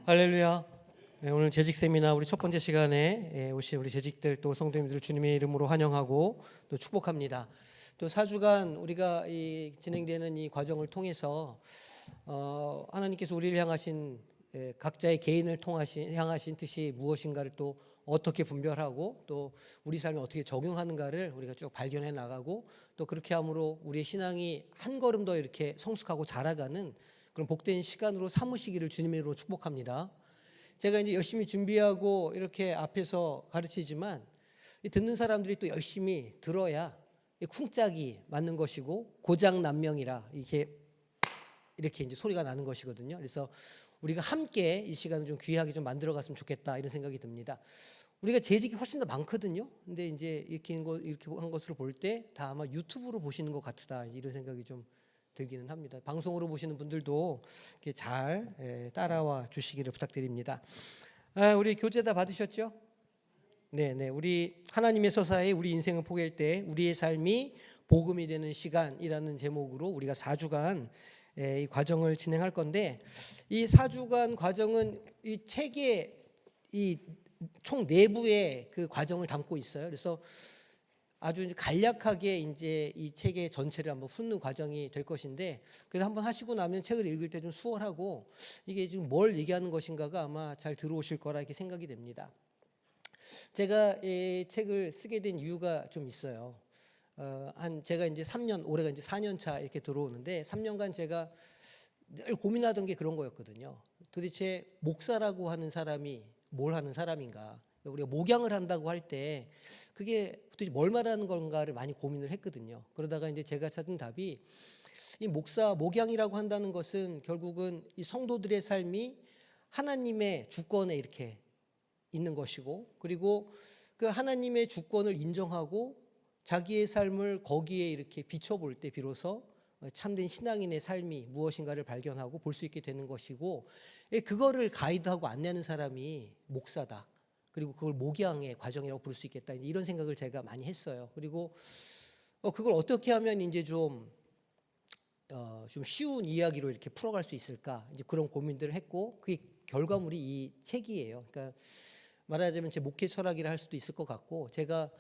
할렐루야. 오늘 재직 세미나 우리 첫 번째 시간에 오신 우리 재직들 또 성도님들 주님의 이름으로 환영하고 또 축복합니다. 또 4주간 우리가 진행되는 이 과정을 통해서 하나님께서 우리를 향하신 각자의 개인을 향하신 뜻이 무엇인가를 또 어떻게 분별하고 또 우리 삶에 어떻게 적용하는가를 우리가 쭉 발견해 나가고 또 그렇게 함으로 우리의 신앙이 한 걸음 더 이렇게 성숙하고 자라가는 그런 복된 시간으로 삼으시기를 주님의 이름으로 축복합니다. 제가 이제 열심히 준비하고 이렇게 앞에서 가르치지만 듣는 사람들이 또 열심히 들어야 쿵짝이 맞는 것이고 고장난명이라 이렇게 이제 소리가 나는 것이거든요. 그래서 우리가 함께 이 시간을 좀 귀하게 좀 만들어 갔으면 좋겠다 이런 생각이 듭니다. 우리가 재직이 훨씬 더 많거든요. 근데 이제 이렇게 한 것으로 볼 때 다 아마 유튜브로 보시는 것 같다 이런 생각이 좀 들기는 합니다. 방송으로 보시는 분들도 이렇게 잘 따라와 주시기를 부탁드립니다. 우리 교재 다 받으셨죠? 네. 우리 하나님의 서사에 우리 인생을 포기할 때 우리의 삶이 복음이 되는 시간이라는 제목으로 우리가 4주간 이 과정을 진행할 건데 이 4주간 과정은 이 책의 이 총 내부의 그 과정을 담고 있어요. 그래서 아주 간략하게 이제 이 책의 전체를 한번 훑는 과정이 될 것인데 그래서 한번 하시고 나면 책을 읽을 때 좀 수월하고 이게 지금 뭘 얘기하는 것인가가 아마 잘 들어오실 거라 이렇게 생각이 됩니다. 제가 이 책을 쓰게 된 이유가 좀 있어요. 제가 이제 3년, 올해가 이제 4년 차 이렇게 들어오는데 3년간 제가 늘 고민하던 게 그런 거였거든요. 도대체 목사라고 하는 사람이 뭘 하는 사람인가? 우리가 목양을 한다고 할 때 그게 도대체 뭘 말하는 건가를 많이 고민을 했거든요. 그러다가 이제 제가 찾은 답이 이 목양이라고 한다는 것은 결국은 이 성도들의 삶이 하나님의 주권에 이렇게 있는 것이고 그리고 그 하나님의 주권을 인정하고 자기의 삶을 거기에 이렇게 비춰볼 때 비로소 참된 신앙인의 삶이 무엇인가를 발견하고 볼 수 있게 되는 것이고 그거를 가이드하고 안내하는 사람이 목사다. 그리고 그걸 목양의 과정이라고 부를 수 있겠다. 이런 생각을 제가 많이 했어요. 그리고 그걸 어떻게 하면 이제 좀 쉬운 이야기로 이렇게 풀어갈 수 있을까? 이제 그런 고민들을 했고 그게 결과물이 이 책이에요. 그러니까 말하자면 제 목회 철학이라 할 수도 있을 것 같고 제가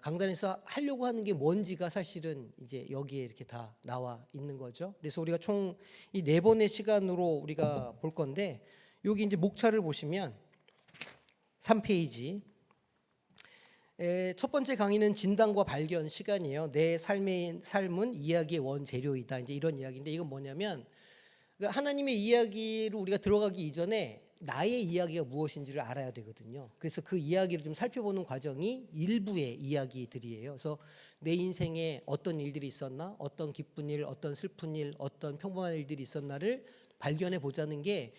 강단에서 하려고 하는 게 뭔지가 사실은 이제 여기에 이렇게 다 나와 있는 거죠. 그래서 우리가 총 이 4번의 시간으로 우리가 볼 건데 여기 이제 목차를 보시면 3페이지. 첫 번째 강의는 진단과 발견 시간이에요. 내 삶은 이야기의 원재료이다. 이제 이런 이야기인데 이건 뭐냐면 하나님의 이야기로 우리가 들어가기 이전에 나의 이야기가 무엇인지를 알아야 되거든요. 그래서 그 이야기를 좀 살펴보는 과정이 일부의 이야기들이에요. 그래서 내 인생에 어떤 일들이 있었나, 어떤 기쁜 일, 어떤 슬픈 일, 어떤 평범한 일들이 있었나를 발견해 보자는 게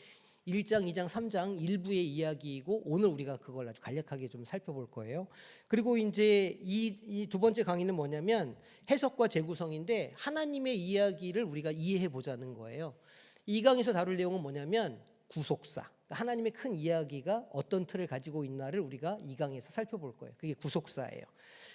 1장, 2장, 3장 일부의 이야기이고 오늘 우리가 그걸 아주 간략하게 좀 살펴볼 거예요. 그리고 이제 이 두 번째 강의는 뭐냐면 해석과 재구성인데 하나님의 이야기를 우리가 이해해 보자는 거예요. 이 강에서 다룰 내용은 뭐냐면 구속사. 하나님의 큰 이야기가 어떤 틀을 가지고 있나를 우리가 이 강에서 살펴볼 거예요. 그게 구속사예요.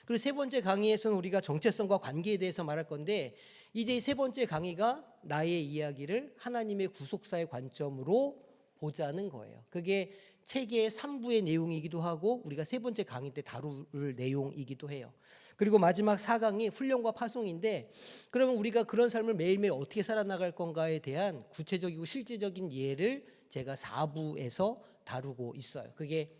그리고 세 번째 강의에서는 우리가 정체성과 관계에 대해서 말할 건데 이제 세 번째 강의가 나의 이야기를 하나님의 구속사의 관점으로 보자는 거예요. 그게 책의 3부의 내용이기도 하고 우리가 세 번째 강의 때 다룰 내용이기도 해요. 그리고 마지막 4강이 훈련과 파송인데 그러면 우리가 그런 삶을 매일매일 어떻게 살아나갈 건가에 대한 구체적이고 실제적인 예를 제가 4부에서 다루고 있어요. 그게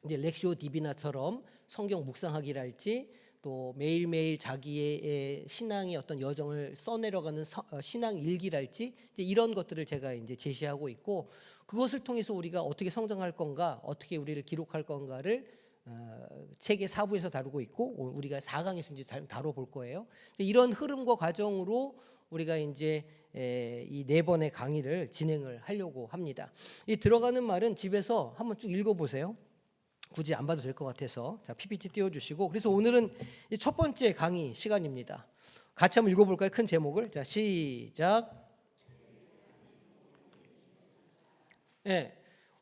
이제 렉시오 디비나처럼 성경 묵상하기랄지 또 매일매일 자기의 신앙의 어떤 여정을 써내려가는 신앙 일기랄지 이제 이런 것들을 제가 이제 제시하고 있고 그것을 통해서 우리가 어떻게 성장할 건가, 어떻게 우리를 기록할 건가를 책의 4부에서 다루고 있고 우리가 4강에서 이제 다뤄볼 거예요. 이런 흐름과 과정으로 우리가 이제 이 4번의 강의를 진행을 하려고 합니다. 이 들어가는 말은 집에서 한번 쭉 읽어보세요. 굳이 안 봐도 될 것 같아서 자 PPT 띄워주시고 그래서 오늘은 첫 번째 강의 시간입니다. 같이 한번 읽어볼까요? 큰 제목을 자 시작.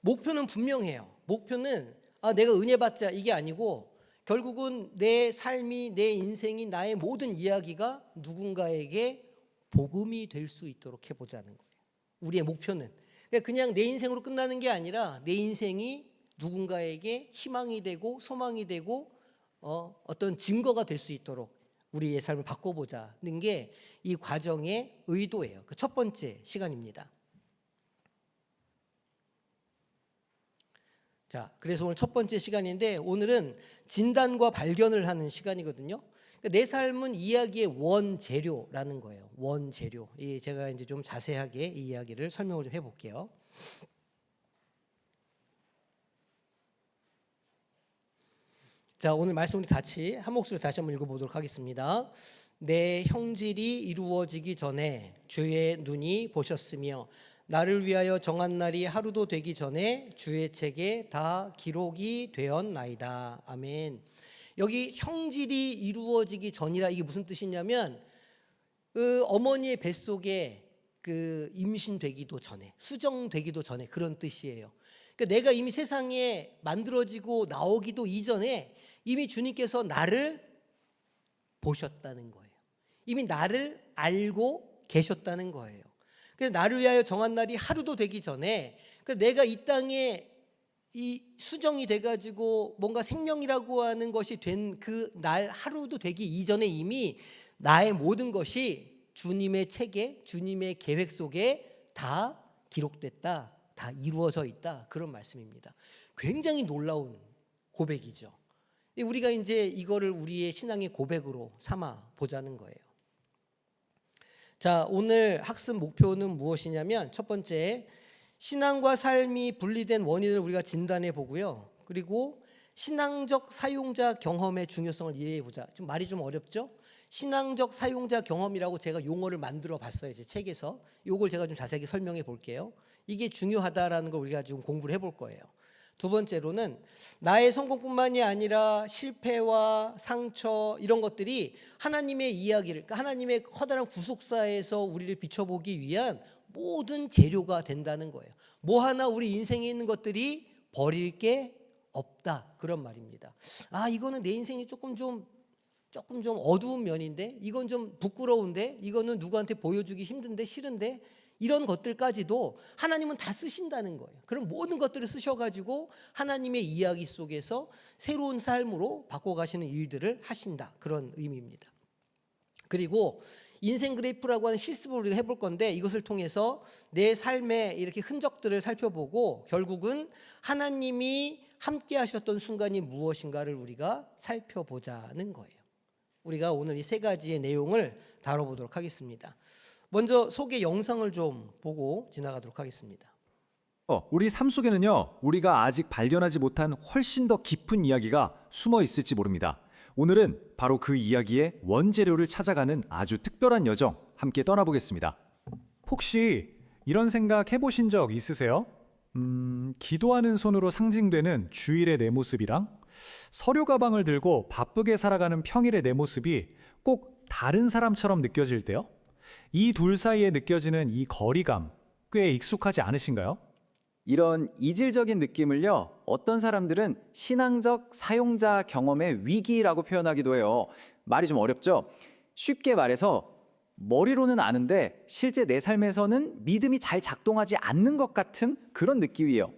목표는 분명해요. 목표는 내가 은혜 받자 이게 아니고 결국은 내 삶이 내 인생이 나의 모든 이야기가 누군가에게 복음이 될 수 있도록 해보자는 거예요. 우리의 목표는 그냥 내 인생으로 끝나는 게 아니라 내 인생이 누군가에게 희망이 되고 소망이 되고 어떤 증거가 될 수 있도록 우리의 삶을 바꿔보자는 게 이 과정의 의도예요. 그 첫 번째 시간입니다. 자, 그래서 오늘 첫 번째 시간인데 오늘은 진단과 발견을 하는 시간이거든요. 그러니까 내 삶은 이야기의 원재료라는 거예요. 원재료. 제가 이제 좀 자세하게 이 이야기를 설명을 좀 해볼게요. 자, 오늘 말씀 우리 같이 한 목소리 다시 한번 읽어보도록 하겠습니다. 내 형질이 이루어지기 전에 주의 눈이 보셨으며 나를 위하여 정한 날이 하루도 되기 전에 주의 책에 다 기록이 되었나이다. 아멘. 여기 형질이 이루어지기 전이라 이게 무슨 뜻이냐면 그 어머니의 뱃속에 그 임신되기도 전에 수정되기도 전에 그런 뜻이에요. 그러니까 내가 이미 세상에 만들어지고 나오기도 이전에 이미 주님께서 나를 보셨다는 거예요. 이미 나를 알고 계셨다는 거예요. 그래서 나를 위하여 정한 날이 하루도 되기 전에 내가 이 땅에 이 수정이 돼가지고 뭔가 생명이라고 하는 것이 된 그 날 하루도 되기 이전에 이미 나의 모든 것이 주님의 책에 주님의 계획 속에 다 기록됐다, 다 이루어져 있다 그런 말씀입니다. 굉장히 놀라운 고백이죠. 우리가 이제 이거를 우리의 신앙의 고백으로 삼아 보자는 거예요. 자, 오늘 학습 목표는 무엇이냐면 첫 번째, 신앙과 삶이 분리된 원인을 우리가 진단해 보고요. 그리고 신앙적 사용자 경험의 중요성을 이해해 보자. 좀 말이 좀 어렵죠? 신앙적 사용자 경험이라고 제가 용어를 만들어 봤어요. 제 책에서. 이걸 제가 좀 자세하게 설명해 볼게요. 이게 중요하다라는 걸 우리가 지금 공부를 해볼 거예요. 두 번째로는 나의 성공뿐만이 아니라 실패와 상처 이런 것들이 하나님의 이야기를, 그러니까 하나님의 커다란 구속사에서 우리를 비춰보기 위한 모든 재료가 된다는 거예요. 뭐 하나 우리 인생에 있는 것들이 버릴 게 없다 그런 말입니다. 아, 이거는 내 인생이 조금 좀 어두운 면인데, 이건 좀 부끄러운데, 이거는 누구한테 보여주기 힘든데 싫은데, 이런 것들까지도 하나님은 다 쓰신다는 거예요. 그럼 모든 것들을 쓰셔가지고 하나님의 이야기 속에서 새로운 삶으로 바꿔가시는 일들을 하신다 그런 의미입니다. 그리고 인생 그래프라고 하는 실습을 우리가 해볼 건데 이것을 통해서 내 삶의 이렇게 흔적들을 살펴보고 결국은 하나님이 함께 하셨던 순간이 무엇인가를 우리가 살펴보자는 거예요. 우리가 오늘 이 세 가지의 내용을 다뤄보도록 하겠습니다. 먼저 소개 영상을 좀 보고 지나가도록 하겠습니다. 우리 삶 속에는요, 우리가 아직 발견하지 못한 훨씬 더 깊은 이야기가 숨어 있을지 모릅니다. 오늘은 바로 그 이야기의 원재료를 찾아가는 아주 특별한 여정 함께 떠나보겠습니다. 혹시 이런 생각 해보신 적 있으세요? 기도하는 손으로 상징되는 주일의 내 모습이랑 서류 가방을 들고 바쁘게 살아가는 평일의 내 모습이 꼭 다른 사람처럼 느껴질 때요? 이 둘 사이에 느껴지는 이 거리감 꽤 익숙하지 않으신가요? 이런 이질적인 느낌을요, 어떤 사람들은 신앙적 사용자 경험의 위기라고 표현하기도 해요. 말이 좀 어렵죠? 쉽게 말해서 머리로는 아는데 실제 내 삶에서는 믿음이 잘 작동하지 않는 것 같은 그런 느낌이에요.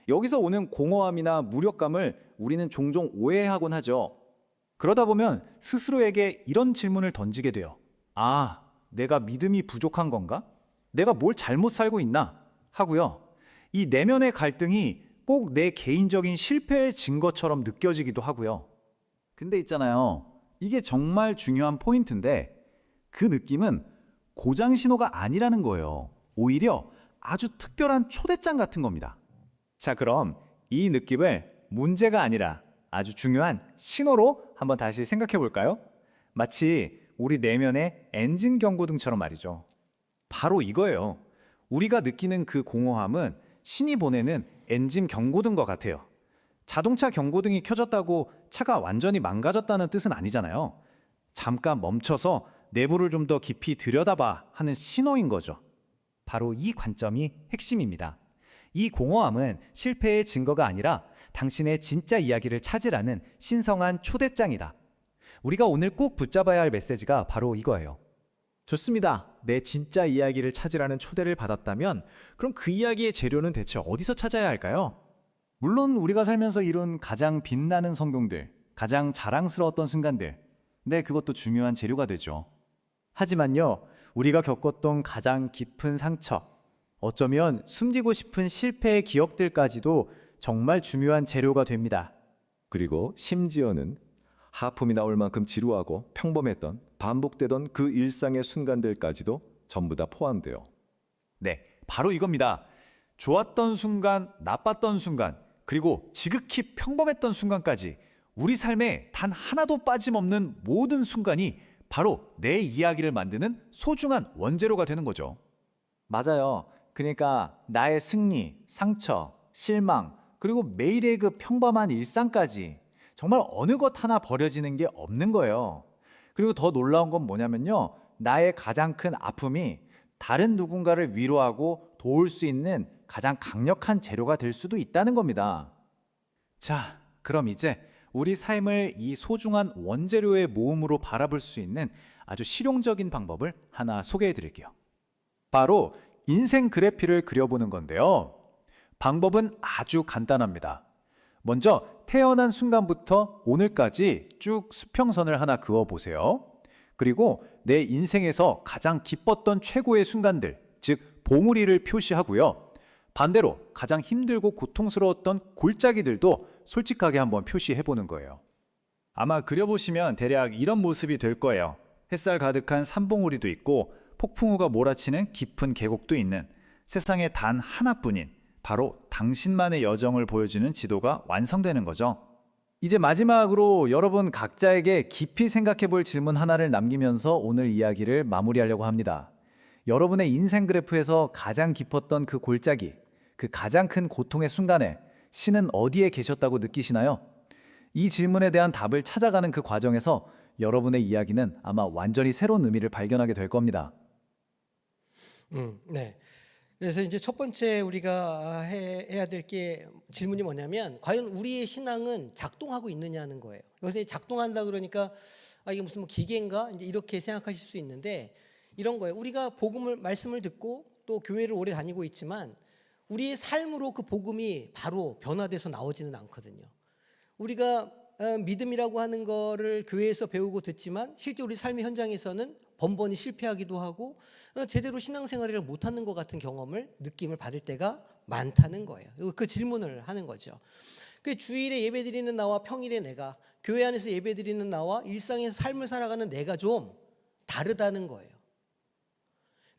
여기서 오는 공허함이나 무력감을 우리는 종종 오해하곤 하죠. 그러다 보면 스스로에게 이런 질문을 던지게 돼요. 아, 내가 믿음이 부족한 건가? 내가 뭘 잘못 살고 있나? 하고요. 이 내면의 갈등이 꼭 내 개인적인 실패의 증거처럼 느껴지기도 하고요. 근데 있잖아요, 이게 정말 중요한 포인트인데 그 느낌은 고장 신호가 아니라는 거예요. 오히려 아주 특별한 초대장 같은 겁니다. 자, 그럼 이 느낌을 문제가 아니라 아주 중요한 신호로 한번 다시 생각해 볼까요? 마치 우리 내면의 엔진 경고등처럼 말이죠. 바로 이거예요. 우리가 느끼는 그 공허함은 신이 보내는 엔진 경고등과 같아요. 자동차 경고등이 켜졌다고 차가 완전히 망가졌다는 뜻은 아니잖아요. 잠깐 멈춰서 내부를 좀 더 깊이 들여다봐 하는 신호인 거죠. 바로 이 관점이 핵심입니다. 이 공허함은 실패의 증거가 아니라 당신의 진짜 이야기를 찾으라는 신성한 초대장이다. 우리가 오늘 꼭 붙잡아야 할 메시지가 바로 이거예요. 좋습니다. 내 진짜 이야기를 찾으라는 초대를 받았다면 그럼 그 이야기의 재료는 대체 어디서 찾아야 할까요? 물론 우리가 살면서 이룬 가장 빛나는 성공들, 가장 자랑스러웠던 순간들, 네, 그것도 중요한 재료가 되죠. 하지만요, 우리가 겪었던 가장 깊은 상처, 어쩌면 숨기고 싶은 실패의 기억들까지도 정말 중요한 재료가 됩니다. 그리고 심지어는 하품이 나올 만큼 지루하고 평범했던 반복되던 그 일상의 순간들까지도 전부 다 포함돼요. 네, 바로 이겁니다. 좋았던 순간, 나빴던 순간, 그리고 지극히 평범했던 순간까지 우리 삶에 단 하나도 빠짐없는 모든 순간이 바로 내 이야기를 만드는 소중한 원재료가 되는 거죠. 맞아요. 그러니까 나의 승리, 상처, 실망, 그리고 매일의 그 평범한 일상까지 정말 어느 것 하나 버려지는 게 없는 거예요. 그리고 더 놀라운 건 뭐냐면요. 나의 가장 큰 아픔이 다른 누군가를 위로하고 도울 수 있는 가장 강력한 재료가 될 수도 있다는 겁니다. 자, 그럼 이제 우리 삶을 이 소중한 원재료의 모음으로 바라볼 수 있는 아주 실용적인 방법을 하나 소개해 드릴게요. 바로 인생 그래피를 그려보는 건데요. 방법은 아주 간단합니다. 먼저 태어난 순간부터 오늘까지 쭉 수평선을 하나 그어보세요. 그리고 내 인생에서 가장 기뻤던 최고의 순간들, 즉 봉우리를 표시하고요. 반대로 가장 힘들고 고통스러웠던 골짜기들도 솔직하게 한번 표시해보는 거예요. 아마 그려보시면 대략 이런 모습이 될 거예요. 햇살 가득한 산봉우리도 있고 폭풍우가 몰아치는 깊은 계곡도 있는 세상에 단 하나뿐인 바로 당신만의 여정을 보여주는 지도가 완성되는 거죠. 이제 마지막으로 여러분 각자에게 깊이 생각해 볼 질문 하나를 남기면서 오늘 이야기를 마무리하려고 합니다. 여러분의 인생 그래프에서 가장 깊었던 그 골짜기, 그 가장 큰 고통의 순간에 신은 어디에 계셨다고 느끼시나요? 이 질문에 대한 답을 찾아가는 그 과정에서 여러분의 이야기는 아마 완전히 새로운 의미를 발견하게 될 겁니다. 네. 그래서 이제 첫 번째 우리가 해야 될 게 질문이 뭐냐면 과연 우리의 신앙은 작동하고 있느냐는 거예요. 여기서 작동한다 그러니까 이게 무슨 뭐 기계인가 이제 이렇게 생각하실 수 있는데 이런 거예요. 우리가 복음을 말씀을 듣고 또 교회를 오래 다니고 있지만 우리의 삶으로 그 복음이 바로 변화돼서 나오지는 않거든요. 우리가 믿음이라고 하는 거를 교회에서 배우고 듣지만 실제 우리 삶의 현장에서는 번번이 실패하기도 하고 제대로 신앙생활을 못하는 것 같은 경험을 느낌을 받을 때가 많다는 거예요. 그 질문을 하는 거죠. 그 주일에 예배드리는 나와 평일에 내가 교회 안에서 예배드리는 나와 일상에서 삶을 살아가는 내가 좀 다르다는 거예요.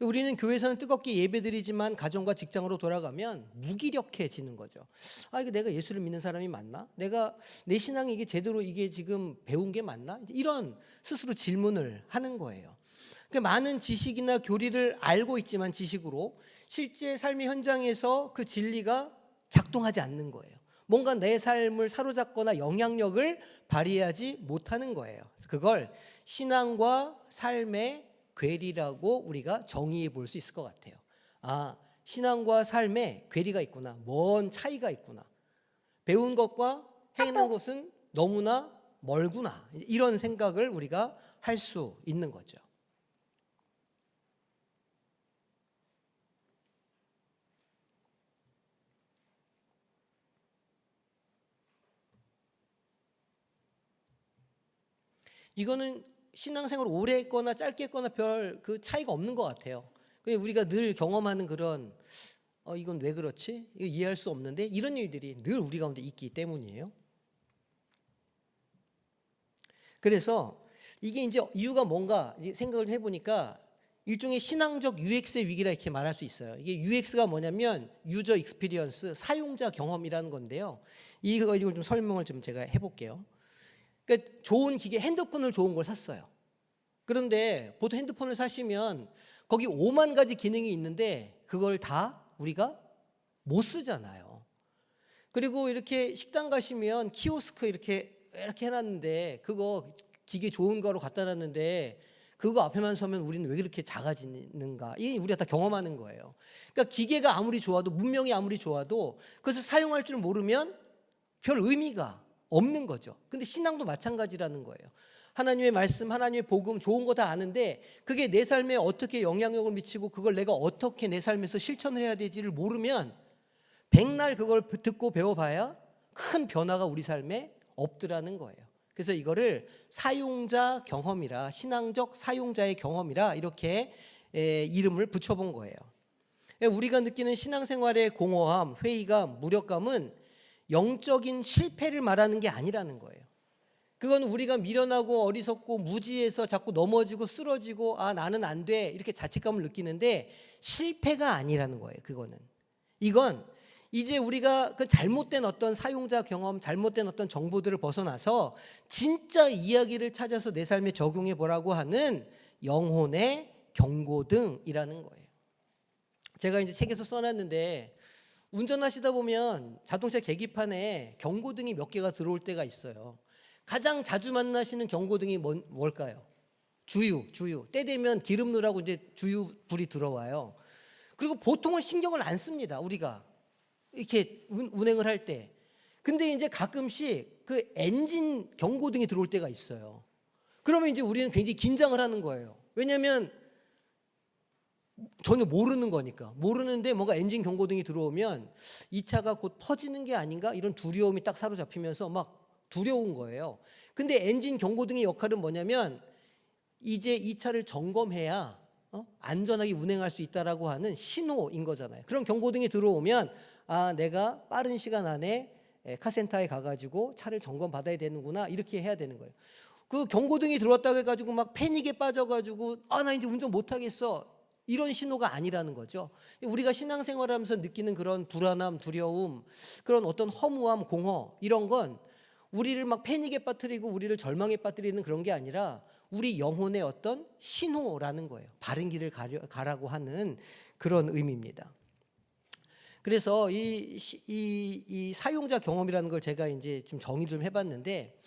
우리는 교회에서는 뜨겁게 예배드리지만 가정과 직장으로 돌아가면 무기력해지는 거죠. 이거 내가 예수를 믿는 사람이 맞나? 내가 내 신앙이 이게 제대로 이게 지금 배운 게 맞나? 이런 스스로 질문을 하는 거예요. 많은 지식이나 교리를 알고 있지만 지식으로 실제 삶의 현장에서 그 진리가 작동하지 않는 거예요. 뭔가 내 삶을 사로잡거나 영향력을 발휘하지 못하는 거예요. 그걸 신앙과 삶의 괴리라고 우리가 정의해 볼 수 있을 것 같아요. 신앙과 삶에 괴리가 있구나. 먼 차이가 있구나. 배운 것과 행하는 것은 너무나 멀구나. 이런 생각을 우리가 할 수 있는 거죠. 이거는 신앙생활 오래 했거나 짧게 했거나 별 그 차이가 없는 것 같아요. 그냥 우리가 늘 경험하는 그런 이건 왜 그렇지? 이거 이해할 수 없는데 이런 일들이 늘 우리 가운데 있기 때문이에요. 그래서 이게 이제 이유가 뭔가 생각을 해보니까 일종의 신앙적 UX의 위기라 이렇게 말할 수 있어요. 이게 UX가 뭐냐면 유저 익스피리언스, 사용자 경험이라는 건데요. 이걸 좀 설명을 좀 제가 해볼게요. 그러니까 좋은 기계, 핸드폰을 좋은 걸 샀어요. 그런데 보통 핸드폰을 사시면 거기 5만 가지 기능이 있는데 그걸 다 우리가 못 쓰잖아요. 그리고 이렇게 식당 가시면 키오스크 이렇게 해놨는데 그거 기계 좋은 거로 갖다 놨는데 그거 앞에만 서면 우리는 왜 그렇게 작아지는가? 이게 우리가 다 경험하는 거예요. 그러니까 기계가 아무리 좋아도 문명이 아무리 좋아도 그것을 사용할 줄 모르면 별 의미가 없는 거죠. 근데 신앙도 마찬가지라는 거예요. 하나님의 말씀, 하나님의 복음 좋은 거 다 아는데 그게 내 삶에 어떻게 영향력을 미치고 그걸 내가 어떻게 내 삶에서 실천을 해야 되지를 모르면 백날 그걸 듣고 배워봐야 큰 변화가 우리 삶에 없더라는 거예요. 그래서 이거를 사용자 경험이라, 신앙적 사용자의 경험이라 이렇게 이름을 붙여본 거예요. 우리가 느끼는 신앙생활의 공허함, 회의감, 무력감은 영적인 실패를 말하는 게 아니라는 거예요. 그건 우리가 미련하고 어리석고 무지해서 자꾸 넘어지고 쓰러지고 아 나는 안 돼 이렇게 자책감을 느끼는데 실패가 아니라는 거예요. 그거는 이건 이제 우리가 그 잘못된 어떤 사용자 경험, 잘못된 어떤 정보들을 벗어나서 진짜 이야기를 찾아서 내 삶에 적용해 보라고 하는 영혼의 경고등이라는 거예요. 제가 이제 책에서 써놨는데 운전하시다 보면 자동차 계기판에 경고등이 몇 개가 들어올 때가 있어요. 가장 자주 만나시는 경고등이 뭘까요? 주유. 때 되면 기름 넣으라고 이제 주유 불이 들어와요. 그리고 보통은 신경을 안 씁니다. 우리가 이렇게 운행을 할 때. 근데 이제 가끔씩 그 엔진 경고등이 들어올 때가 있어요. 그러면 이제 우리는 굉장히 긴장을 하는 거예요. 왜냐하면 전혀 모르는 거니까. 모르는데 뭔가 엔진 경고등이 들어오면 이 차가 곧 퍼지는 게 아닌가 이런 두려움이 딱 사로잡히면서 막 두려운 거예요. 근데 엔진 경고등의 역할은 뭐냐면 이제 이 차를 점검해야 안전하게 운행할 수 있다라고 하는 신호인 거잖아요. 그런 경고등이 들어오면 아 내가 빠른 시간 안에 카센터에 가가지고 차를 점검 받아야 되는구나 이렇게 해야 되는 거예요. 그 경고등이 들어왔다고 해가지고 막 패닉에 빠져가지고 아 나 이제 운전 못하겠어 이런 신호가 아니라는 거죠. 우리가 신앙생활하면서 느끼는 그런 불안함, 두려움, 그런 어떤 허무함, 공허 이런 건 우리를 막 패닉에 빠뜨리고 우리를 절망에 빠뜨리는 그런 게 아니라 우리 영혼의 어떤 신호라는 거예요. 바른 길을 가라고 하는 그런 의미입니다. 그래서 이 사용자 경험이라는 걸 제가 이제 좀 정의 좀 해봤는데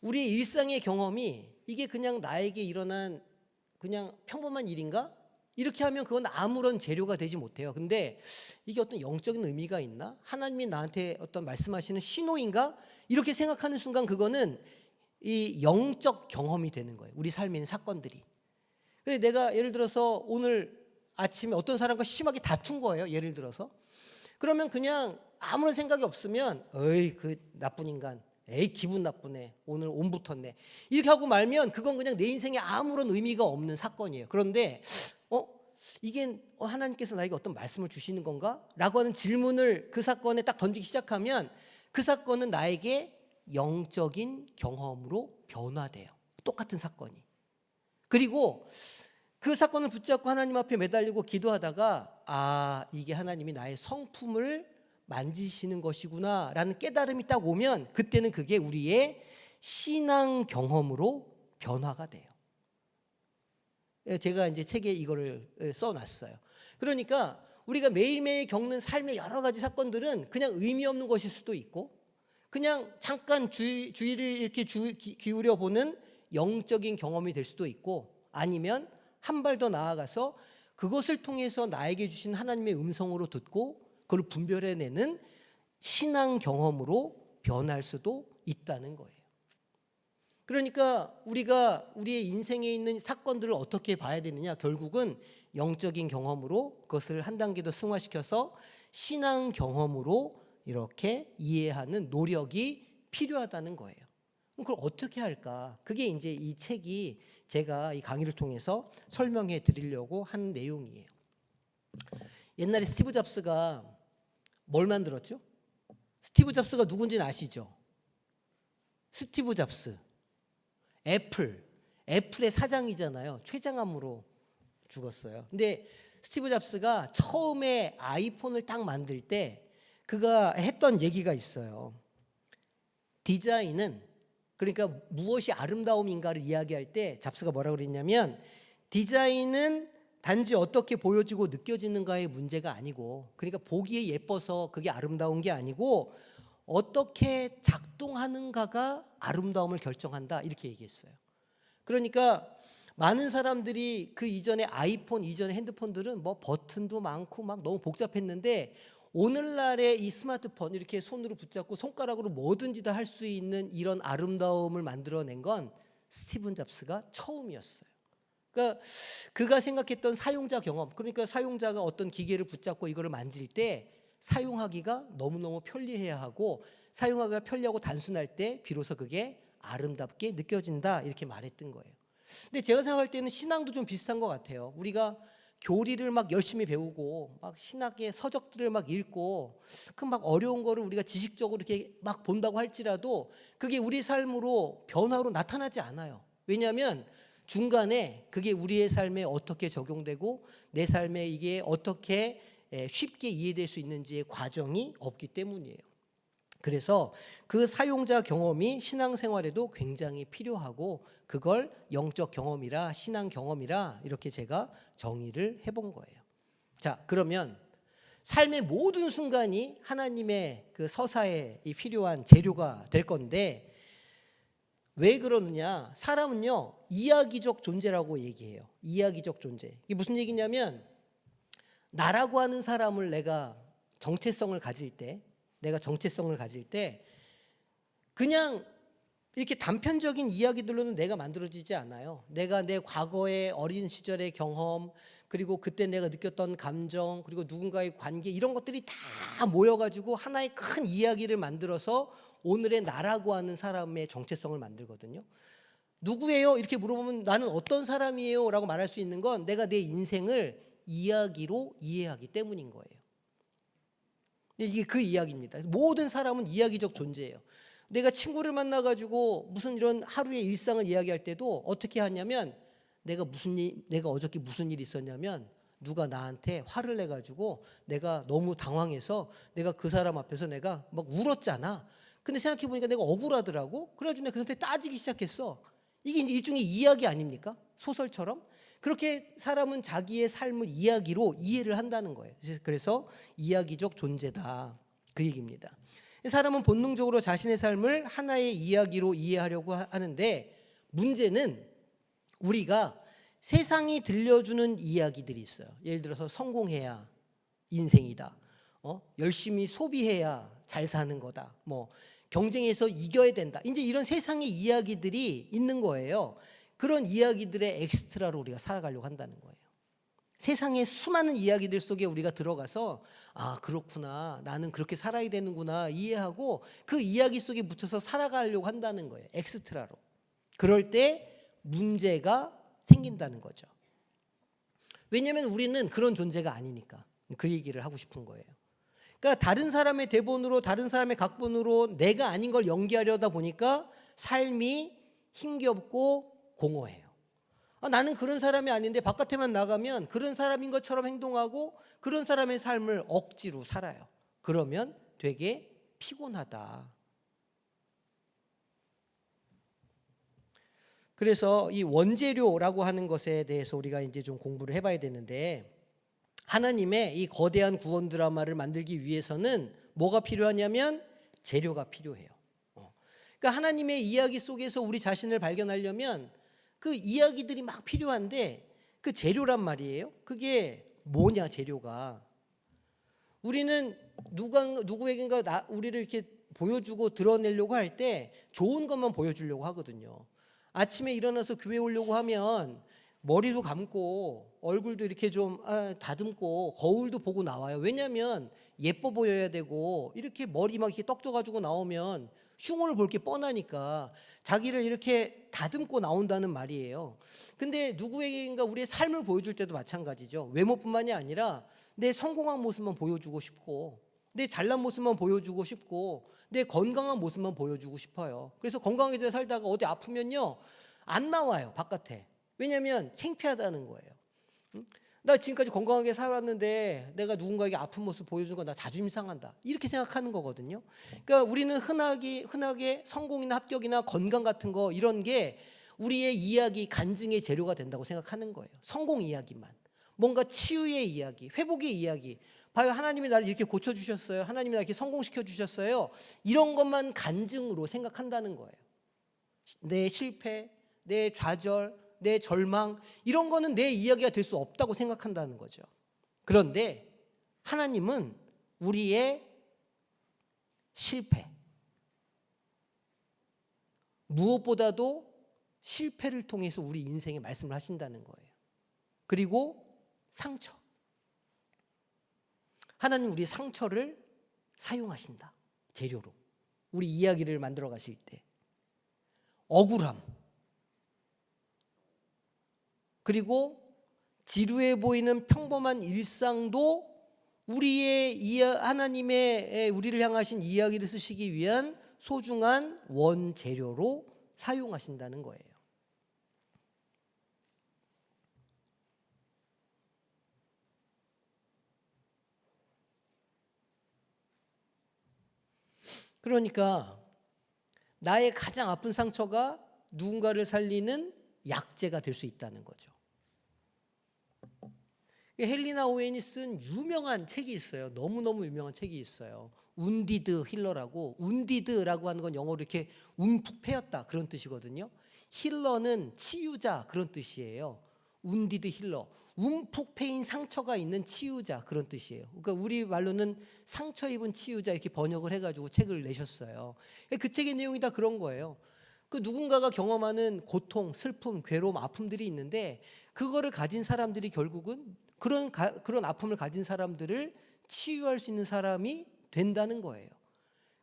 우리의 일상의 경험이 이게 그냥 나에게 일어난 그냥 평범한 일인가? 이렇게 하면 그건 아무런 재료가 되지 못해요. 근데 이게 어떤 영적인 의미가 있나? 하나님이 나한테 어떤 말씀하시는 신호인가? 이렇게 생각하는 순간 그거는 이 영적 경험이 되는 거예요. 우리 삶에 있는 사건들이. 그래서 내가 예를 들어서 오늘 아침에 어떤 사람과 심하게 다툰 거예요. 예를 들어서. 그러면 그냥 아무런 생각이 없으면 어이 그 나쁜 인간. 에이 기분 나쁘네. 오늘 온 붙었네. 이렇게 하고 말면 그건 그냥 내 인생에 아무런 의미가 없는 사건이에요. 그런데 이게 하나님께서 나에게 어떤 말씀을 주시는 건가? 라고 하는 질문을 그 사건에 딱 던지기 시작하면 그 사건은 나에게 영적인 경험으로 변화돼요. 똑같은 사건이. 그리고 그 사건을 붙잡고 하나님 앞에 매달리고 기도하다가 아 이게 하나님이 나의 성품을 만지시는 것이구나 라는 깨달음이 딱 오면 그때는 그게 우리의 신앙 경험으로 변화가 돼요. 제가 이제 책에 이거를 써놨어요. 그러니까 우리가 매일매일 겪는 삶의 여러 가지 사건들은 그냥 의미 없는 것일 수도 있고 그냥 잠깐 주의를 이렇게 기울여 보는 영적인 경험이 될 수도 있고 아니면 한 발 더 나아가서 그것을 통해서 나에게 주신 하나님의 음성으로 듣고 그걸 분별해내는 신앙 경험으로 변할 수도 있다는 거예요. 그러니까 우리가 우리의 인생에 있는 사건들을 어떻게 봐야 되느냐 결국은 영적인 경험으로 그것을 한 단계 더 승화시켜서 신앙 경험으로 이렇게 이해하는 노력이 필요하다는 거예요. 그럼 그걸 어떻게 할까? 그게 이제 이 책이 제가 이 강의를 통해서 설명해 드리려고 한 내용이에요. 옛날에 스티브 잡스가 뭘 만들었죠? 스티브 잡스가 누군지는 아시죠? 스티브 잡스. 애플의 사장이잖아요. 췌장암으로 죽었어요. 근데 스티브 잡스가 처음에 아이폰을 딱 만들 때 그가 했던 얘기가 있어요. 디자인은 그러니까 무엇이 아름다움인가를 이야기할 때 잡스가 뭐라고 그랬냐면 디자인은 단지 어떻게 보여지고 느껴지는가의 문제가 아니고 그러니까 보기에 예뻐서 그게 아름다운 게 아니고 어떻게 작동하는가가 아름다움을 결정한다 이렇게 얘기했어요. 그러니까 많은 사람들이 그 이전에 아이폰 이전의 핸드폰들은 뭐 버튼도 많고 막 너무 복잡했는데 오늘날의 이 스마트폰 이렇게 손으로 붙잡고 손가락으로 뭐든지 다 할 수 있는 이런 아름다움을 만들어낸 건 스티븐 잡스가 처음이었어요. 그러니까 그가 생각했던 사용자 경험, 그러니까 사용자가 어떤 기계를 붙잡고 이거를 만질 때 사용하기가 너무너무 편리해야 하고 사용하기가 편리하고 단순할 때 비로소 그게 아름답게 느껴진다 이렇게 말했던 거예요. 근데 제가 생각할 때는 신앙도 좀 비슷한 것 같아요. 우리가 교리를 막 열심히 배우고 막 신학의 서적들을 막 읽고 그 막 어려운 거를 우리가 지식적으로 이렇게 막 본다고 할지라도 그게 우리 삶으로 변화로 나타나지 않아요. 왜냐하면 중간에 그게 우리의 삶에 어떻게 적용되고 내 삶에 이게 어떻게 쉽게 이해될 수 있는지의 과정이 없기 때문이에요. 그래서 그 사용자 경험이 신앙생활에도 굉장히 필요하고 그걸 영적 경험이라 신앙 경험이라 이렇게 제가 정의를 해본 거예요. 자, 그러면 삶의 모든 순간이 하나님의 그 서사에 필요한 재료가 될 건데 왜 그러느냐? 사람은요 이야기적 존재라고 얘기해요. 이야기적 존재. 이게 무슨 얘기냐면 나라고 하는 사람을 내가 정체성을 가질 때 그냥 이렇게 단편적인 이야기들로는 내가 만들어지지 않아요. 내가 내 과거의 어린 시절의 경험, 그리고 그때 내가 느꼈던 감정, 그리고 누군가의 관계 이런 것들이 다 모여가지고 하나의 큰 이야기를 만들어서 오늘의 나라고 하는 사람의 정체성을 만들거든요. 누구예요? 이렇게 물어보면 나는 어떤 사람이에요? 라고 말할 수 있는 건 내가 내 인생을 이야기로 이해하기 때문인 거예요. 이게 그 이야기입니다. 모든 사람은 이야기적 존재예요. 내가 친구를 만나가지고 무슨 이런 하루의 일상을 이야기할 때도 어떻게 하냐면 내가 어저께 무슨 일이 있었냐면 누가 나한테 화를 내가지고 내가 너무 당황해서 내가 그 사람 앞에서 내가 막 울었잖아. 근데 생각해보니까 내가 억울하더라고. 그래가지고 내가 그 사람한테 따지기 시작했어. 이게 이제 일종의 이야기 아닙니까? 소설처럼. 그렇게 사람은 자기의 삶을 이야기로 이해를 한다는 거예요. 그래서 이야기적 존재다. 그 얘기입니다. 사람은 본능적으로 자신의 삶을 하나의 이야기로 이해하려고 하는데 문제는 우리가 세상이 들려주는 이야기들이 있어요. 예를 들어서 성공해야 인생이다. 열심히 소비해야 잘 사는 거다. 경쟁에서 이겨야 된다. 이제 이런 세상의 이야기들이 있는 거예요. 그런 이야기들의 엑스트라로 우리가 살아가려고 한다는 거예요. 세상의 수많은 이야기들 속에 우리가 들어가서 아 그렇구나 나는 그렇게 살아야 되는구나 이해하고 그 이야기 속에 묻혀서 살아가려고 한다는 거예요. 엑스트라로. 그럴 때 문제가 생긴다는 거죠. 왜냐하면 우리는 그런 존재가 아니니까. 그 얘기를 하고 싶은 거예요. 그러니까 다른 사람의 대본으로 다른 사람의 각본으로 내가 아닌 걸 연기하려다 보니까 삶이 힘겹고 공허해요. 나는 그런 사람이 아닌데 바깥에만 나가면 그런 사람인 것처럼 행동하고 그런 사람의 삶을 억지로 살아요. 그러면 되게 피곤하다. 그래서 이 원재료라고 하는 것에 대해서 우리가 이제 좀 공부를 해봐야 되는데 하나님의 이 거대한 구원 드라마를 만들기 위해서는 뭐가 필요하냐면 재료가 필요해요. 그러니까 하나님의 이야기 속에서 우리 자신을 발견하려면 그 이야기들이 막 필요한데 그 재료란 말이에요. 그게 뭐냐 재료가. 우리는 누구에겐가 우리를 이렇게 보여주고 드러내려고 할 때 좋은 것만 보여주려고 하거든요. 아침에 일어나서 교회 오려고 하면 머리도 감고 얼굴도 이렇게 좀 다듬고 거울도 보고 나와요. 왜냐하면 예뻐 보여야 되고 이렇게 머리 막 이렇게 떡져가지고 나오면 흉을 볼 게 뻔하니까 자기를 이렇게 다듬고 나온다는 말이에요. 근데 누구에게인가 우리의 삶을 보여줄 때도 마찬가지죠. 외모뿐만이 아니라 내 성공한 모습만 보여주고 싶고 내 잘난 모습만 보여주고 싶고 내 건강한 모습만 보여주고 싶어요. 그래서 건강하게 살다가 어디 아프면요 안 나와요 바깥에. 왜냐하면 창피하다는 거예요. 나 지금까지 건강하게 살았는데 내가 누군가에게 아픈 모습 보여준 거 나 자존심 상한다. 이렇게 생각하는 거거든요. 그러니까 우리는 흔하게 성공이나 합격이나 건강 같은 거 이런 게 우리의 이야기 간증의 재료가 된다고 생각하는 거예요. 성공 이야기만. 뭔가 치유의 이야기, 회복의 이야기. 봐요. 하나님이 나를 이렇게 고쳐주셨어요. 하나님이 나를 이렇게 성공시켜 주셨어요. 이런 것만 간증으로 생각한다는 거예요. 내 실패, 내 좌절, 내 절망 이런 거는 내 이야기가 될 수 없다고 생각한다는 거죠. 그런데 하나님은 우리의 실패 무엇보다도 실패를 통해서 우리 인생에 말씀을 하신다는 거예요. 그리고 상처. 하나님 우리 상처를 사용하신다. 재료로. 우리 이야기를 만들어 가실 때. 억울함. 그리고 지루해 보이는 평범한 일상도 우리의 하나님의 우리를 향하신 이야기를 쓰시기 위한 소중한 원재료로 사용하신다는 거예요. 그러니까 나의 가장 아픈 상처가 누군가를 살리는 약재가 될 수 있다는 거죠. 헬리나 오웬이 쓴 유명한 책이 있어요. 너무너무 유명한 책이 있어요. 운디드 힐러라고. 운디드라고 하는 건 영어로 이렇게 움푹 패였다 그런 뜻이거든요. 힐러는 치유자 그런 뜻이에요. 운디드 힐러. 움푹 패인 상처가 있는 치유자 그런 뜻이에요. 그러니까 우리 말로는 상처 입은 치유자 이렇게 번역을 해가지고 책을 내셨어요. 그 책의 내용이 다 그런 거예요. 그 누군가가 경험하는 고통, 슬픔, 괴로움, 아픔들이 있는데 그거를 가진 사람들이 결국은 그런 아픔을 가진 사람들을 치유할 수 있는 사람이 된다는 거예요.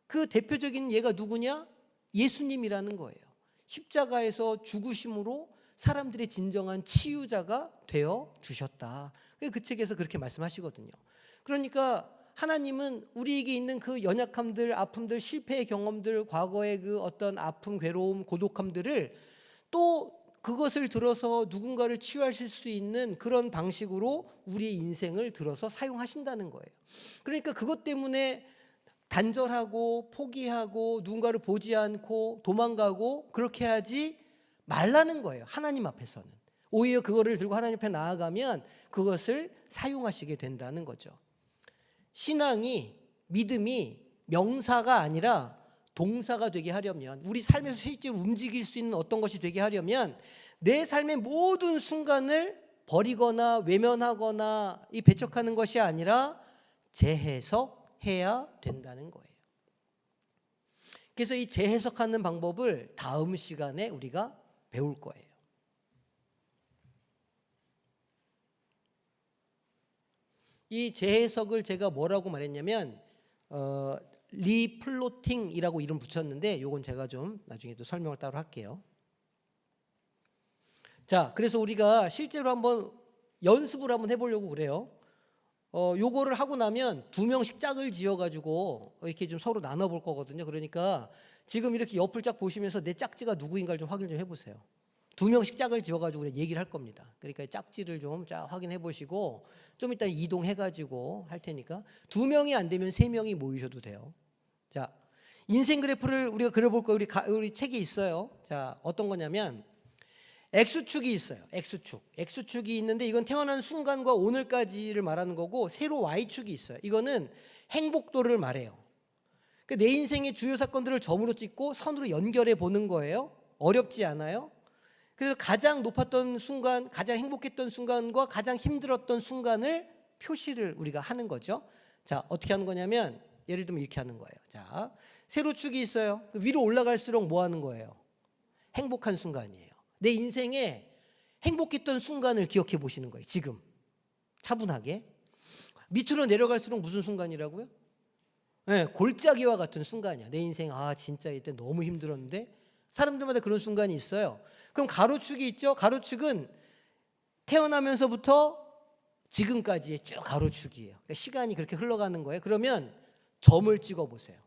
그 대표적인 예가 누구냐? 예수님이라는 거예요. 십자가에서 죽으심으로 사람들의 진정한 치유자가 되어 주셨다. 그 책에서 그렇게 말씀하시거든요. 그러니까 하나님은 우리에게 있는 그 연약함들, 아픔들, 실패의 경험들, 과거의 그 어떤 아픔, 괴로움, 고독함들을 또 그것을 들어서 누군가를 치유하실 수 있는 그런 방식으로 우리의 인생을 들어서 사용하신다는 거예요. 그러니까 그것 때문에 단절하고 포기하고 누군가를 보지 않고 도망가고 그렇게 하지 말라는 거예요. 하나님 앞에서는. 오히려 그거를 들고 하나님 앞에 나아가면 그것을 사용하시게 된다는 거죠. 신앙이, 믿음이 명사가 아니라 동사가 되게 하려면, 우리 삶에서 실제로 움직일 수 있는 어떤 것이 되게 하려면 내 삶의 모든 순간을 버리거나 외면하거나 이 배척하는 것이 아니라 재해석해야 된다는 거예요. 그래서 이 재해석하는 방법을 다음 시간에 우리가 배울 거예요. 이 재해석을 제가 뭐라고 말했냐면 리플로팅이라고 이름 붙였는데 요건 제가 좀 나중에 또 설명을 따로 할게요. 자, 그래서 우리가 실제로 한번 연습을 한번 해보려고 그래요. 요거를 하고 나면 2명씩 짝을 지어가지고 이렇게 좀 서로 나눠볼 거거든요. 그러니까 지금 이렇게 옆을 쫙 보시면서 내 짝지가 누구인가를 좀 확인 좀 해보세요. 2명씩 짝을 지어가지고 얘기를 할 겁니다. 그러니까 짝지를 좀 쫙 확인해 보시고 좀 이따 이동해가지고 할 테니까 2명이 안 되면 3명이 모이셔도 돼요. 자, 인생 그래프를 우리가 그려볼 거예요. 우리 책에 있어요. 자, 어떤 거냐면 X축이 있어요. X축이 있는데 이건 태어난 순간과 오늘까지를 말하는 거고 세로 Y축이 있어요. 이거는 행복도를 말해요. 내 인생의 주요 사건들을 점으로 찍고 선으로 연결해 보는 거예요. 어렵지 않아요? 그래서 가장 높았던 순간, 가장 행복했던 순간과 가장 힘들었던 순간을 표시를 우리가 하는 거죠. 자, 어떻게 하는 거냐면 예를 들면 이렇게 하는 거예요. 자, 세로축이 있어요. 위로 올라갈수록 뭐 하는 거예요? 행복한 순간이에요. 내 인생에 행복했던 순간을 기억해 보시는 거예요. 지금 차분하게. 밑으로 내려갈수록 무슨 순간이라고요? 네, 골짜기와 같은 순간이야. 내 인생 진짜 이때 너무 힘들었는데 사람들마다 그런 순간이 있어요. 그럼 가로축이 있죠. 가로축은 태어나면서부터 지금까지의 쭉 가로축이에요. 그러니까 시간이 그렇게 흘러가는 거예요. 그러면 점을 찍어 보세요.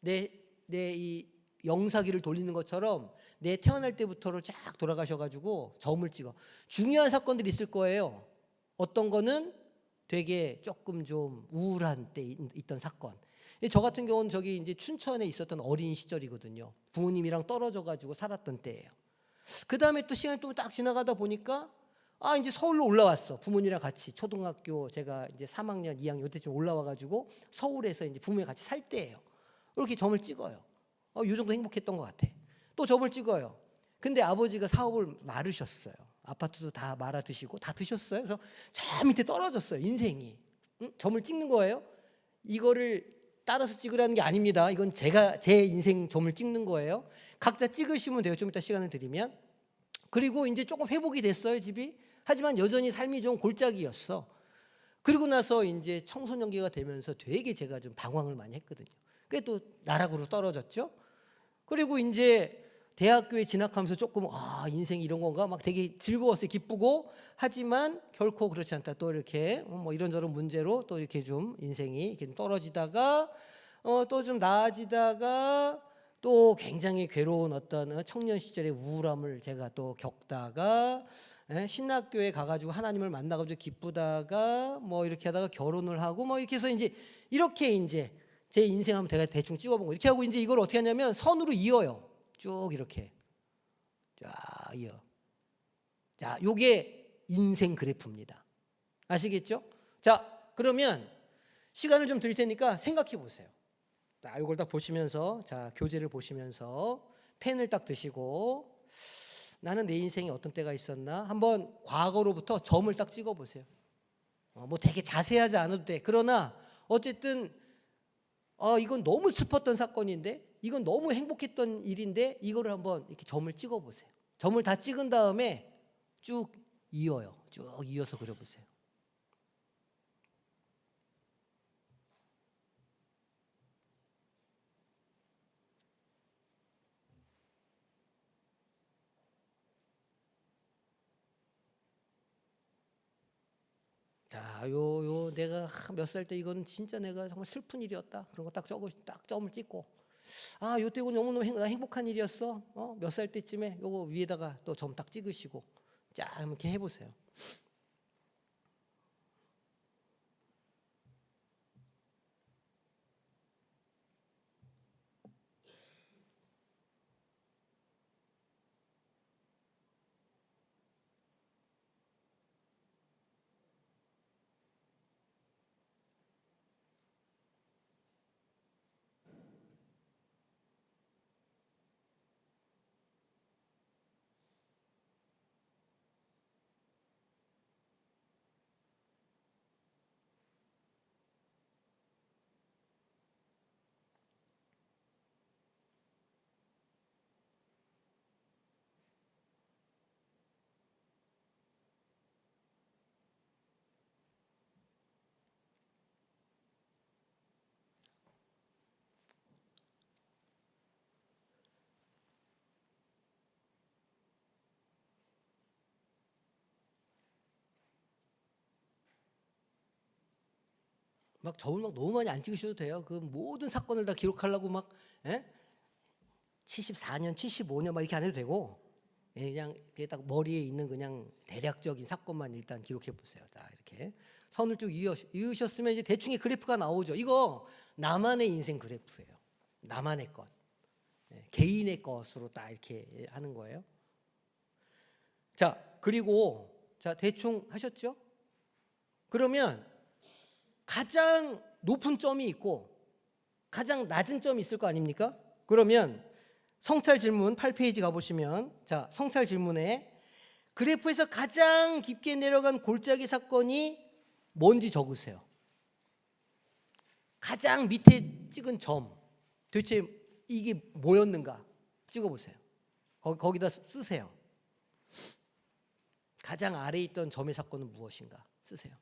내 이 영사기를 돌리는 것처럼 내 태어날 때부터를 쫙 돌아가셔가지고 점을 찍어. 중요한 사건들이 있을 거예요. 어떤 거는 되게 조금 좀 우울한 때 있던 사건. 저 같은 경우는 저기 이제 춘천에 있었던 어린 시절이거든요. 부모님이랑 떨어져가지고 살았던 때예요. 그 다음에 또 시간이 또 딱 지나가다 보니까 이제 서울로 올라왔어. 부모님이랑 같이 초등학교 제가 이제 3학년, 2학년 이때쯤 올라와가지고 서울에서 이제 부모님 같이 살 때예요. 이렇게 점을 찍어요. 요 정도 행복했던 것 같아. 또 점을 찍어요. 근데 아버지가 사업을 마르셨어요. 아파트도 다 말아 드시고 다 드셨어요. 그래서 저 밑에 떨어졌어요. 인생이. 점을 찍는 거예요. 이거를 따라서 찍으라는 게 아닙니다. 이건 제 인생 점을 찍는 거예요. 각자 찍으시면 돼요. 좀 이따 시간을 드리면. 그리고 이제 조금 회복이 됐어요, 집이. 하지만 여전히 삶이 좀 골짜기였어. 그리고 나서 이제 청소년기가 되면서 되게 제가 좀 방황을 많이 했거든요. 그게 또 나락으로 떨어졌죠. 그리고 이제 대학교에 진학하면서 조금 인생이 이런 건가 막 되게 즐거웠어요. 기쁘고. 하지만 결코 그렇지 않다. 또 이렇게 뭐 이런저런 문제로 또 이렇게 좀 인생이 이렇게 떨어지다가 또 좀 나아지다가 또 굉장히 괴로운 어떤 청년 시절의 우울함을 제가 또 겪다가 신학교에 가가지고 하나님을 만나가지고 기쁘다가 뭐 이렇게 하다가 결혼을 하고 뭐 이렇게 해서 이제 제 인생 한번 제가 대충 찍어본 거예요. 이렇게 하고 이제 이걸 어떻게 하냐면 선으로 이어요. 쭉 이렇게 쫙 이어. 자, 요게 인생 그래프입니다. 아시겠죠? 자, 그러면 시간을 좀 드릴 테니까 생각해 보세요. 자, 이걸 딱 보시면서, 자, 교재를 보시면서 펜을 딱 드시고 나는 내 인생에 어떤 때가 있었나 한번 과거로부터 점을 딱 찍어 보세요. 뭐 되게 자세하지 않아도 돼. 그러나 어쨌든 이건 너무 슬펐던 사건인데, 이건 너무 행복했던 일인데, 이거를 한번 이렇게 점을 찍어 보세요. 점을 다 찍은 다음에 쭉 이어요. 쭉 이어서 그려보세요. 자, 내가 몇 살 때 이건 진짜 내가 정말 슬픈 일이었다. 그런 거 딱 점을 찍고, 요때 이건 너무너무 행복한 일이었어. 몇 살 때쯤에 요거 위에다가 또 점 딱 찍으시고, 쫙 이렇게 해보세요. 막 점을 막 너무 많이 안 찍으셔도 돼요. 그 모든 사건을 다 기록하려고 막 74년, 75년 막 이렇게 안 해도 되고, 그냥 이게 딱 머리에 있는 그냥 대략적인 사건만 일단 기록해 보세요. 다 이렇게 선을 쭉 이으셨으면 이제 대충의 그래프가 나오죠. 이거 나만의 인생 그래프예요. 나만의 것, 개인의 것으로 딱 이렇게 하는 거예요. 자, 그리고 자 대충 하셨죠? 그러면 가장 높은 점이 있고 가장 낮은 점이 있을 거 아닙니까? 그러면 성찰 질문 8페이지 가보시면, 자, 성찰 질문에 그래프에서 가장 깊게 내려간 골짜기 사건이 뭔지 적으세요. 가장 밑에 찍은 점, 도대체 이게 뭐였는가 찍어보세요. 거기다 쓰세요. 가장 아래에 있던 점의 사건은 무엇인가 쓰세요.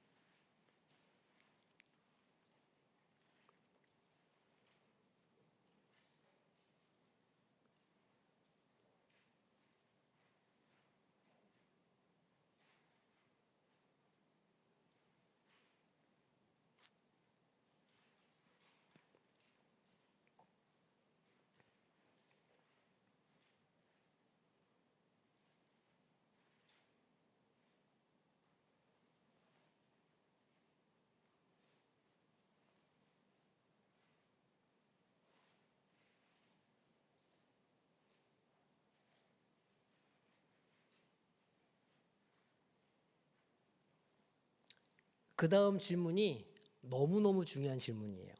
그 다음 질문이 너무너무 중요한 질문이에요.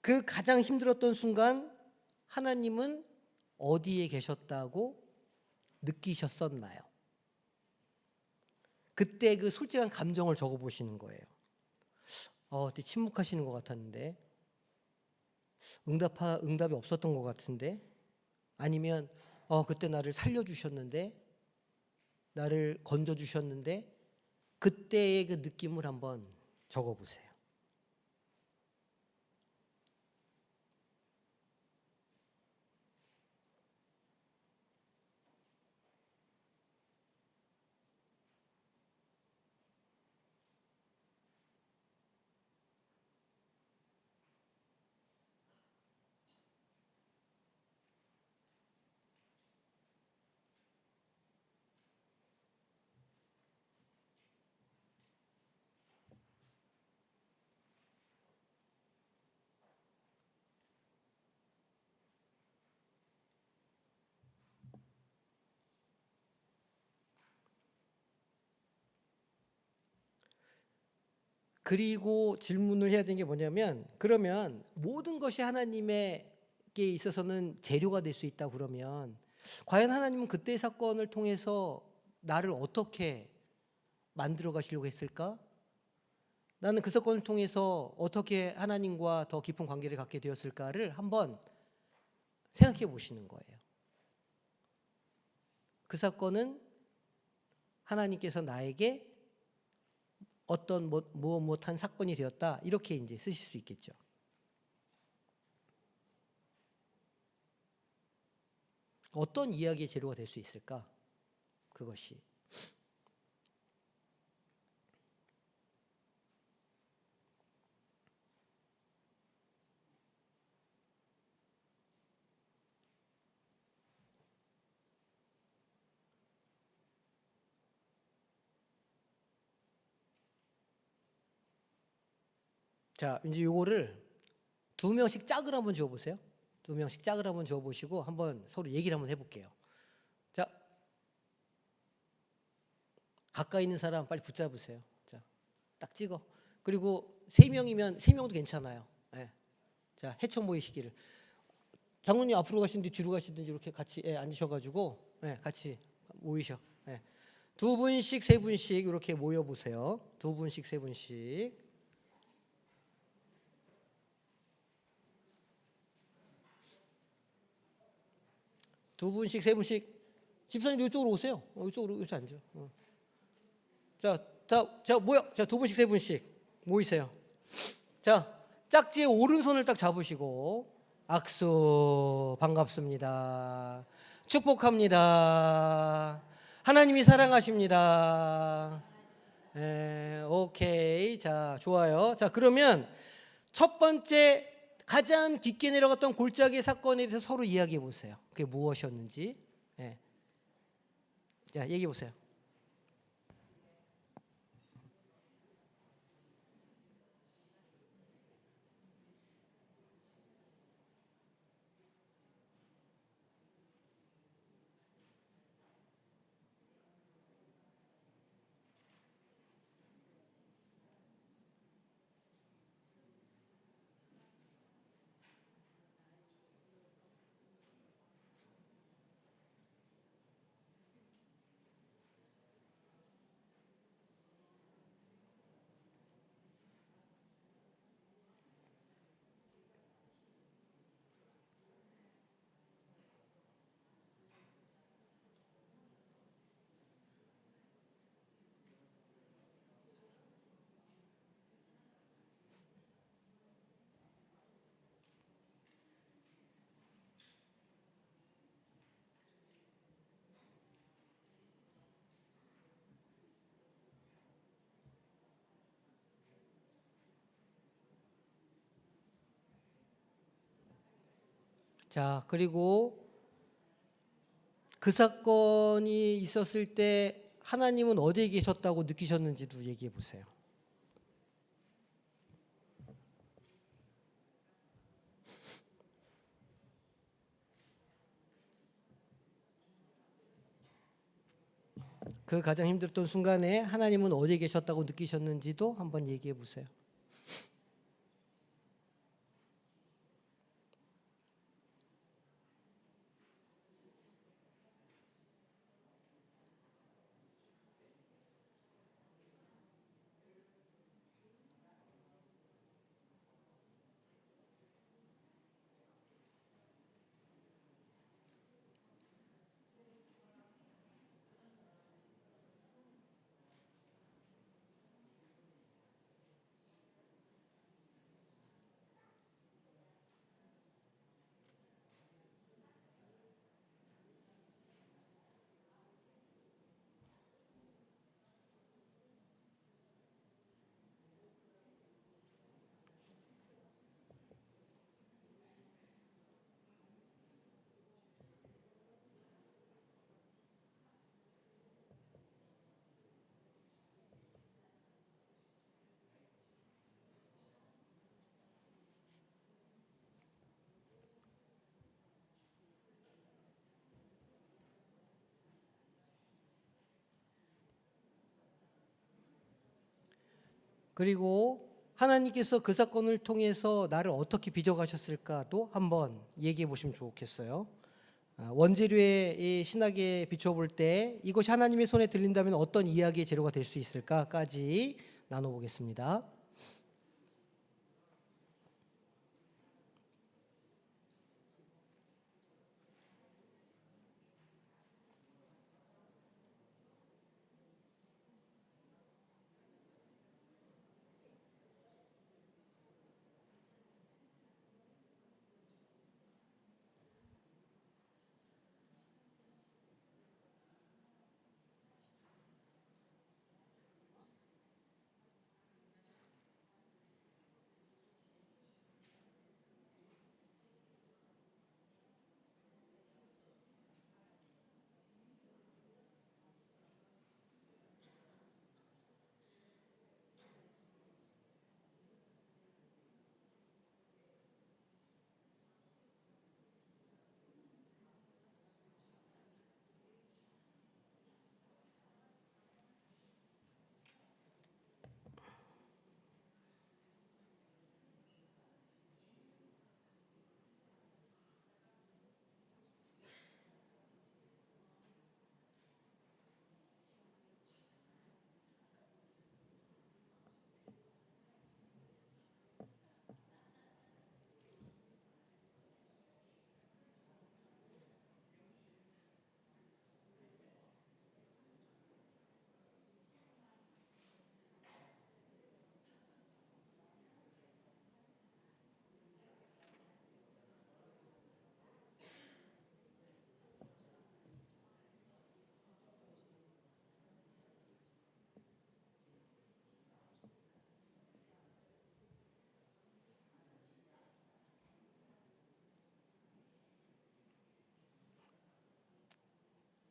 그 가장 힘들었던 순간 하나님은 어디에 계셨다고 느끼셨었나요? 그때 그 솔직한 감정을 적어보시는 거예요. 되게 침묵하시는 것 같았는데, 응답이 없었던 것 같은데, 아니면 그때 나를 살려주셨는데, 나를 건져주셨는데, 그때의 그 느낌을 한번 적어보세요. 그리고 질문을 해야 되는 게 뭐냐면, 그러면 모든 것이 하나님에게 있어서는 재료가 될 수 있다 그러면, 과연 하나님은 그때의 사건을 통해서 나를 어떻게 만들어 가시려고 했을까? 나는 그 사건을 통해서 어떻게 하나님과 더 깊은 관계를 갖게 되었을까를 한번 생각해 보시는 거예요. 그 사건은 하나님께서 나에게 어떤 무엇한 사건이 되었다, 이렇게 이제 쓰실 수 있겠죠. 어떤 이야기의 재료가 될 수 있을까? 그것이. 자, 이제 요거를 2명씩 짝을 한번 지어 보세요. 2명씩 짝을 한번 지어 보시고 한번 서로 얘기를 한번 해볼게요. 자, 가까이 있는 사람 빨리 붙잡으세요. 자, 딱 찍어. 그리고 3명이면 3명도 괜찮아요. 네. 자, 해쳐 모이시기를. 장로님 앞으로 가시든지 뒤로 가시든지 이렇게 같이 앉으셔가지고 같이 모이셔. 2분씩 3분씩 이렇게 모여 보세요. 2분씩 3분씩. 2분씩 3분씩. 집사님 이쪽으로 오세요. 이쪽으로 앉아. 자 모여. 자, 2분씩 3분씩 모이세요. 자, 짝지의 오른손을 딱 잡으시고 악수. 반갑습니다. 축복합니다. 하나님이 사랑하십니다. 오케이. 자, 좋아요. 자, 그러면 첫 번째 가장 깊게 내려갔던 골짜기 사건에 대해서 서로 이야기해 보세요. 그게 무엇이었는지. 자, 얘기해 보세요. 자, 그리고 그 사건이 있었을 때 하나님은 어디에 계셨다고 느끼셨는지도 얘기해 보세요. 그 가장 힘들었던 순간에 하나님은 어디에 계셨다고 느끼셨는지도 한번 얘기해 보세요. 그리고 하나님께서 그 사건을 통해서 나를 어떻게 빚어가셨을까도 한번 얘기해 보시면 좋겠어요. 원재료의 이 신학에 비춰볼 때 이것이 하나님의 손에 들린다면 어떤 이야기의 재료가 될 수 있을까까지 나눠보겠습니다.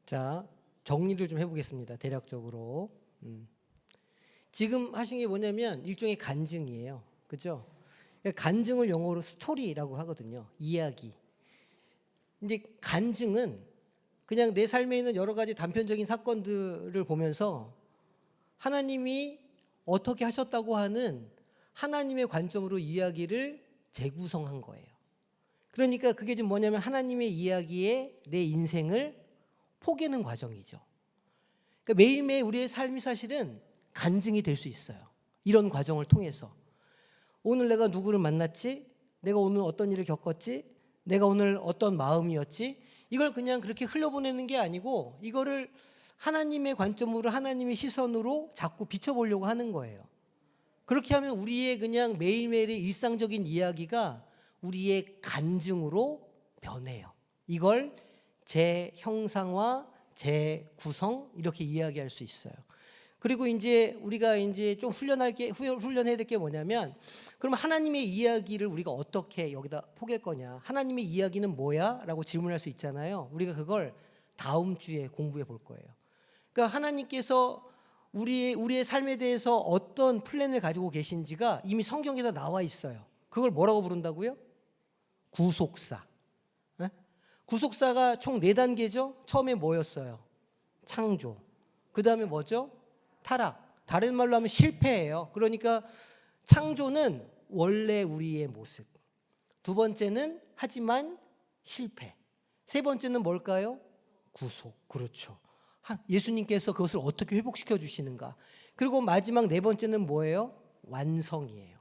자, 정리를 좀 해보겠습니다. 대략적으로. 지금 하신 게 뭐냐면 일종의 간증이에요. 그죠? 간증을 영어로 스토리라고 하거든요. 이야기. 근데 간증은 그냥 내 삶에 있는 여러 가지 단편적인 사건들을 보면서 하나님이 어떻게 하셨다고 하는 하나님의 관점으로 이야기를 재구성한 거예요. 그러니까 그게 지금 뭐냐면 하나님의 이야기에 내 인생을 포개는 과정이죠. 그러니까 매일매일 우리의 삶이 사실은 간증이 될 수 있어요. 이런 과정을 통해서. 오늘 내가 누구를 만났지? 내가 오늘 어떤 일을 겪었지? 내가 오늘 어떤 마음이었지? 이걸 그냥 그렇게 흘려보내는 게 아니고 이거를 하나님의 관점으로 하나님의 시선으로 자꾸 비춰보려고 하는 거예요. 그렇게 하면 우리의 그냥 매일매일의 일상적인 이야기가 우리의 간증으로 변해요. 이걸 재형상화, 재구성 이렇게 이야기할 수 있어요. 그리고 이제 우리가 이제 좀 훈련해야 될 게 뭐냐면, 그럼 하나님의 이야기를 우리가 어떻게 여기다 포갤 거냐? 하나님의 이야기는 뭐야? 라고 질문할 수 있잖아요. 우리가 그걸 다음 주에 공부해 볼 거예요. 그러니까 하나님께서 우리의 삶에 대해서 어떤 플랜을 가지고 계신지가 이미 성경에 다 나와 있어요. 그걸 뭐라고 부른다고요? 구속사. 구속사가 총 4단계죠. 처음에 뭐였어요? 창조. 그 다음에 뭐죠? 타락. 다른 말로 하면 실패예요. 그러니까 창조는 원래 우리의 모습. 두 번째는 하지만 실패. 세 번째는 뭘까요? 구속. 그렇죠. 예수님께서 그것을 어떻게 회복시켜 주시는가. 그리고 마지막 4번째는 뭐예요? 완성이에요.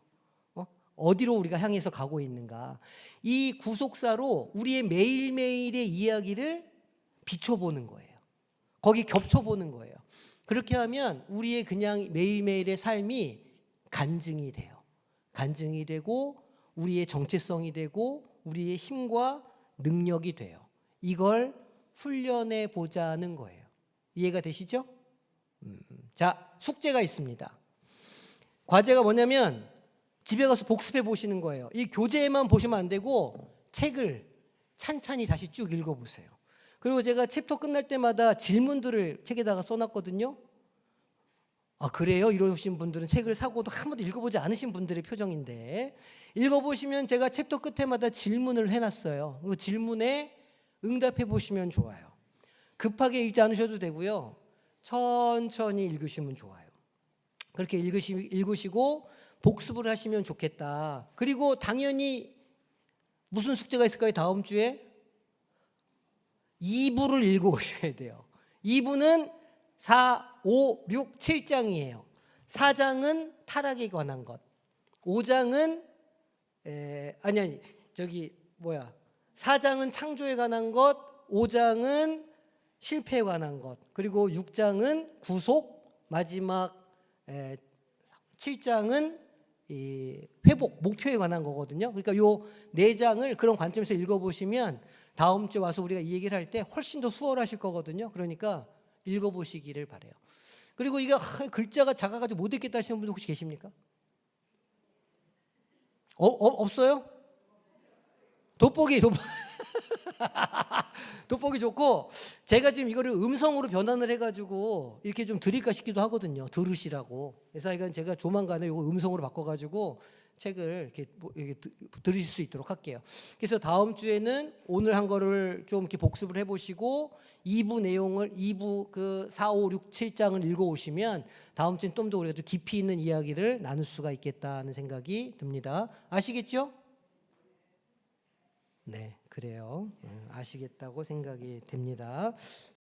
어디로 우리가 향해서 가고 있는가. 이 구속사로 우리의 매일매일의 이야기를 비춰보는 거예요. 거기 겹쳐보는 거예요. 그렇게 하면 우리의 그냥 매일매일의 삶이 간증이 돼요. 간증이 되고 우리의 정체성이 되고 우리의 힘과 능력이 돼요. 이걸 훈련해 보자는 거예요. 이해가 되시죠? 자, 숙제가 있습니다. 과제가 뭐냐면 집에 가서 복습해 보시는 거예요. 이 교재에만 보시면 안 되고 책을 찬찬히 다시 쭉 읽어보세요. 그리고 제가 챕터 끝날 때마다 질문들을 책에다가 써놨거든요. 아, 그래요? 이러신 분들은 책을 사고도 한 번도 읽어보지 않으신 분들의 표정인데, 읽어보시면 제가 챕터 끝에마다 질문을 해놨어요. 그 질문에 응답해 보시면 좋아요. 급하게 읽지 않으셔도 되고요. 천천히 읽으시면 좋아요. 그렇게 읽으시고 복습을 하시면 좋겠다. 그리고 당연히 무슨 숙제가 있을까요? 다음 주에 2부를 읽어오셔야 돼요. 2부는 4, 5, 6, 7장이에요. 4장은 타락에 관한 것, 5장은 4장은 창조에 관한 것, 5장은 실패에 관한 것, 그리고 6장은 구속, 마지막 7장은 이 회복, 목표에 관한 거거든요. 그러니까 요 4장을 그런 관점에서 읽어보시면 다음 주에 와서 우리가 이 얘기를 할 때 훨씬 더 수월하실 거거든요. 그러니까 읽어보시기를 바래요. 그리고 이게 글자가 작아가지고 못 읽겠다 하시는 분들 혹시 계십니까? 없어요? 돋보기 돋보기 좋고, 제가 지금 이거를 음성으로 변환을 해가지고 이렇게 좀 드릴까 싶기도 하거든요. 들으시라고. 그래서 이건 제가 조만간에 이거 음성으로 바꿔가지고 책을 이렇게 들으실 수 있도록 할게요. 그래서 다음 주에는 오늘 한 거를 좀 이렇게 복습을 해보시고 2부 내용을 2부 그 4, 5, 6, 7장을 읽어오시면 다음 주엔 좀 더 우리가 좀 깊이 있는 이야기를 나눌 수가 있겠다는 생각이 듭니다. 아시겠죠? 네, 그래요. 아시겠다고 생각이 됩니다.